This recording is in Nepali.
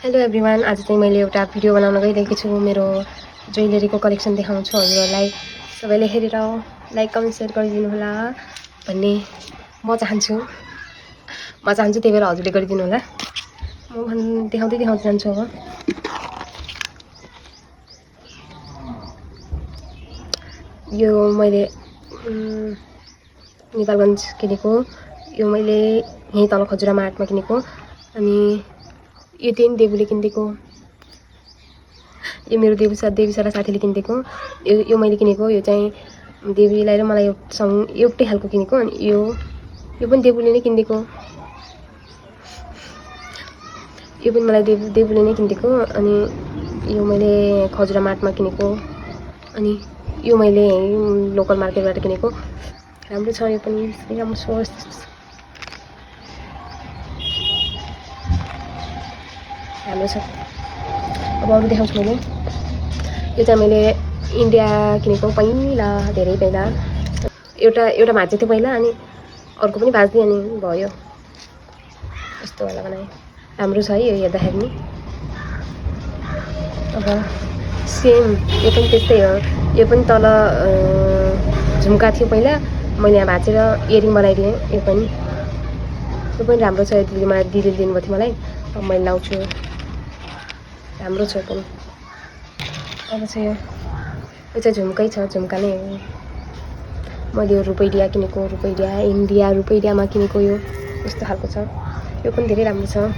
हेलो एभ्रिवान, आज चाहिँ मैले एउटा भिडियो बनाउन गइरहेको छु। मेरो ज्वेलरीको कलेक्सन देखाउँछु हजुरहरूलाई। सबैले हेरेर लाइक कमेन्ट सेयर गरिदिनु होला भन्ने म चाहन्छु। त्यही भएर हजुरले गरिदिनु होला। म देखाउँदै जान्छु अब। यो मैले नेपालगञ्ज किनेको, यो मैले यहीँ तल खजुरामा हाटमा किनेको। अनि यो चाहिँ देबुले किनिदिएको, यो मेरो देवीसारा साथीले किनिदिएको। यो मैले किनेको, यो चाहिँ देवीलाई र मलाई एउटै खालको किनेको। अनि यो पनि देबुले नै किनिदिएको, यो पनि मलाई देबुले नै किनिदिएको। अनि यो मैले खजुरा मार्टमा किनेको, अनि यो मैले लोकल मार्केटबाट किनेको। राम्रो छ, यो पनि राम्रो छ, राम्रो छ। अब अरू देखाउँछु मैले। यो चाहिँ मैले इन्डिया किनेको, पहिला धेरै पहिला। एउटा भाँच्यो थियो पहिला, अनि अर्को पनि भाँच्दिएँ, अनि भयो यस्तो वाला बनाएँ। राम्रो छ है यो हेर्दाखेरि नि। अब सेम यो पनि त्यस्तै हो। यो पनि तल झुम्का थियो पहिला, मैले यहाँ भाँचेर इयरिङ बनाइदिएँ। यो पनि राम्रो छ। दिदीले दिनुभएको थियो मलाई, अब मैले लाउँछु। राम्रो छ पनि। अब चाहिँ यो चाहिँ झुम्कै छ, झुम्का नै हो। मैले यो रुपैडिया किनेको, इन्डिया रुपैडियामा किनेको। यो यस्तो खालको छ, यो पनि धेरै राम्रो छ।